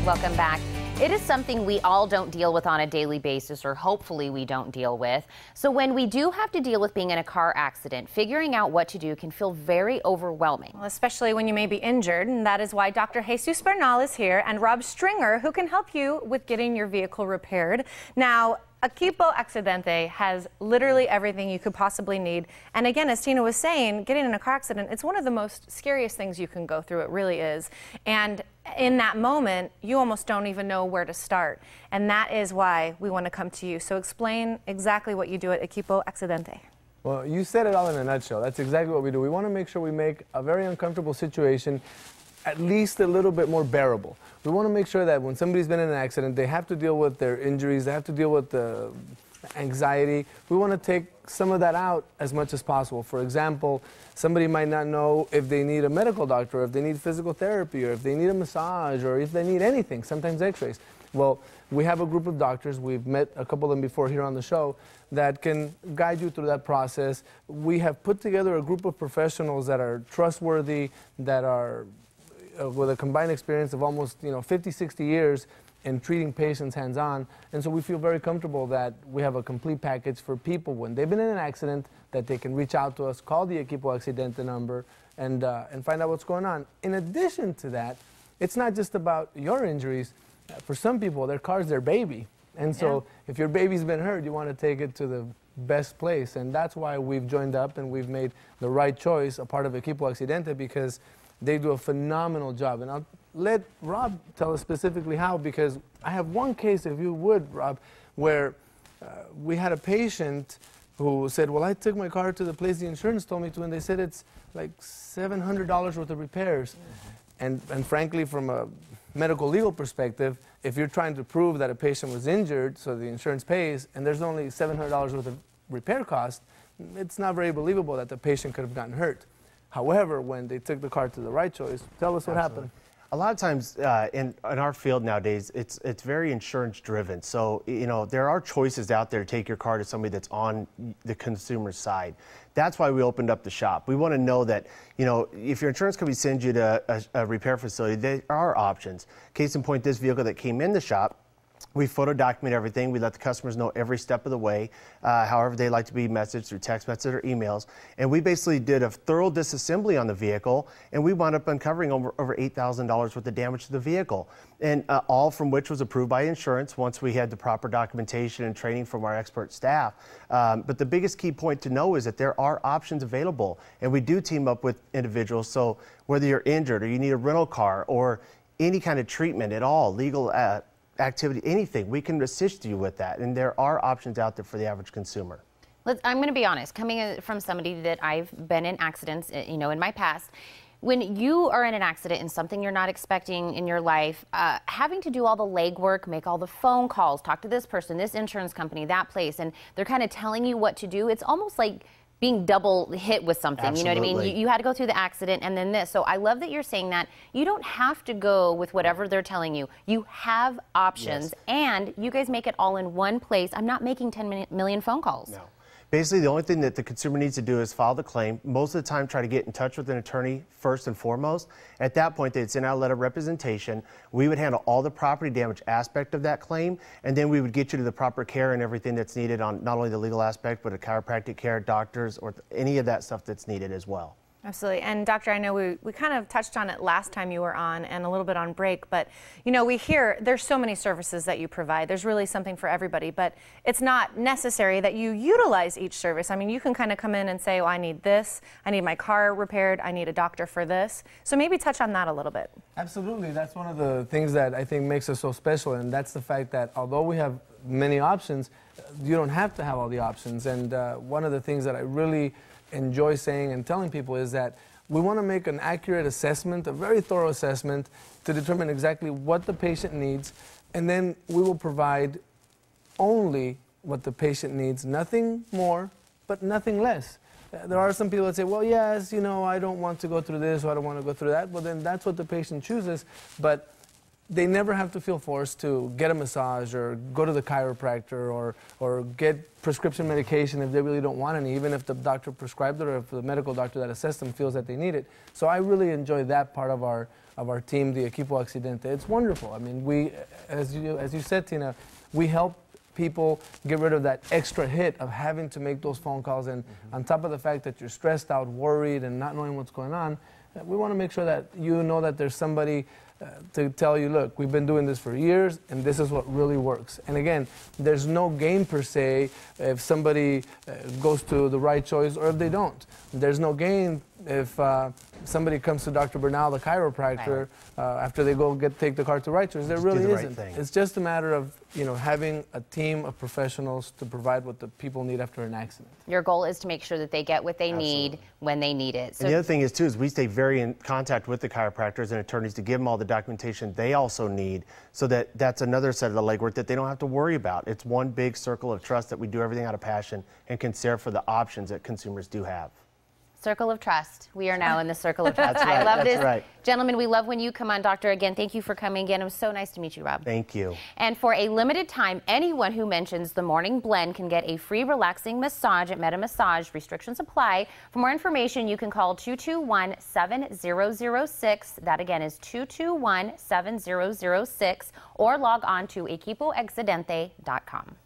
Welcome back. It is something we all don't deal with on a daily basis, or hopefully we don't deal with. So when we do have to deal with being in a car accident, figuring out what to do can feel very overwhelming. Well, especially when you may be injured, and that is why Dr. Jesus Bernal is here and Rob Stringer, who can help you with getting your vehicle repaired. Now, Equipo Accidente has literally everything you could possibly need. And again, as Tina was saying, getting in a car accident, it's one of the most scariest things you can go through. It really is. And in that moment, you almost don't even know where to start. And that is why we want to come to you. So explain exactly what you do at Equipo Accidente. Well, you said it all in a nutshell. That's exactly what we do. We want to make sure we make a very uncomfortable situation at least a little bit more bearable. We want to make sure that when somebody's been in an accident, they have to deal with their injuries, they have to deal with the anxiety. We want to take some of that out as much as possible. For example, somebody might not know if they need a medical doctor, or if they need physical therapy, or if they need a massage, or if they need anything, sometimes x-rays. Well, we have a group of doctors, we've met a couple of them before here on the show, that can guide you through that process. We have put together a group of professionals that are trustworthy, that are with a combined experience of almost 50, 60 years in treating patients hands-on. And so we feel very comfortable that we have a complete package for people when they've been in an accident, that they can reach out to us, call the Equipo Accidente number, and find out what's going on. In addition to that, it's not just about your injuries. For some people, their car's their baby. And so if your baby's been hurt, you want to take it to the best place. And that's why we've joined up and we've made the right choice, a part of Equipo Accidente, because they do a phenomenal job. And I'll let Rob tell us specifically how, because I have one case, if you would, Rob, where we had a patient who said, well, I took my car to the place the insurance told me to, and they said it's like $700 worth of repairs. And frankly, from a medical legal perspective, if you're trying to prove that a patient was injured, so the insurance pays, and there's only $700 worth of repair cost, it's not very believable that the patient could have gotten hurt. However, when they took the car to the right choice, tell us what happened. A lot of times in our field nowadays, it's very insurance driven. So, there are choices out there to take your car to somebody that's on the consumer side. That's why we opened up the shop. We want to know that, if your insurance company sends you to a repair facility, there are options. Case in point, this vehicle that came in the shop, we photo document everything. We let the customers know every step of the way, however they like to be messaged, through text message or emails. And we basically did a thorough disassembly on the vehicle, and we wound up uncovering over $8,000 worth of damage to the vehicle. And all from which was approved by insurance once we had the proper documentation and training from our expert staff. But the biggest key point to know is that there are options available, and we do team up with individuals. So whether you're injured or you need a rental car or any kind of treatment at all, legal activity, anything, we can assist you with that. And there are options out there for the average consumer. I'm going to be honest, coming from somebody that I've been in accidents, in my past, when you are in an accident and something you're not expecting in your life, having to do all the legwork, make all the phone calls, talk to this person, this insurance company, that place, and they're kind of telling you what to do, it's almost like being double hit with something. Absolutely. You know what I mean? You had to go through the accident and then this. So I love that you're saying that you don't have to go with whatever they're telling you. You have options, and you guys make it all in one place. I'm not making 10 million phone calls. No. Basically, the only thing that the consumer needs to do is file the claim. Most of the time, try to get in touch with an attorney first and foremost. At that point, they'd send out a letter of representation. We would handle all the property damage aspect of that claim, and then we would get you to the proper care and everything that's needed on not only the legal aspect, but a chiropractic care, doctors, or any of that stuff that's needed as well. Absolutely. And Doctor, I know we kind of touched on it last time you were on and a little bit on break, but we hear there's so many services that you provide. There's really something for everybody, but it's not necessary that you utilize each service. I mean, you can kind of come in and say, oh, I need this, I need my car repaired, I need a doctor for this. So maybe touch on that a little bit. Absolutely. That's one of the things that I think makes us so special, and that's the fact that although we have many options, you don't have to have all the options. And one of the things that I really enjoy saying and telling people is that we want to make an accurate assessment, a very thorough assessment, to determine exactly what the patient needs, and then we will provide only what the patient needs, nothing more, but nothing less. There are some people that say, well, yes, I don't want to go through this, or I don't want to go through that. Well, then that's what the patient chooses, but they never have to feel forced to get a massage or go to the chiropractor or get prescription medication if they really don't want any, even if the doctor prescribed it or if the medical doctor that assessed them feels that they need it. So I really enjoy that part of our of our team, the Equipo Accidente. It's wonderful. I mean, we, as you said, Tina, we help people get rid of that extra hit of having to make those phone calls. And on top of the fact that you're stressed out, worried, and not knowing what's going on, we want to make sure that you know that there's somebody to tell you, look, we've been doing this for years, and this is what really works. And again, there's no gain per se if somebody goes to the right choice or if they don't. There's no gain if somebody comes to Dr. Bernal, the chiropractor, after they go take the car to right choice. There really isn't. It's just a matter of having a team of professionals to provide what the people need after an accident. Your goal is to make sure that they get what they need when they need it. So and the other thing is too is we stay very in contact with the chiropractors and attorneys to give them all the documentation they also need, so that that's another set of the legwork that they don't have to worry about. It's one big circle of trust that we do everything out of passion and consider for the options that consumers do have. Circle of trust. We are now in the circle of trust. That's right, I love this. Right. Gentlemen, we love when you come on, Doctor. Again, thank you for coming again. It was so nice to meet you, Rob. Thank you. And for a limited time, anyone who mentions the Morning Blend can get a free relaxing massage at Meta Massage. Restrictions apply. For more information, you can call 221-7006. That again is 221-7006, or log on to equipoaccidente.com.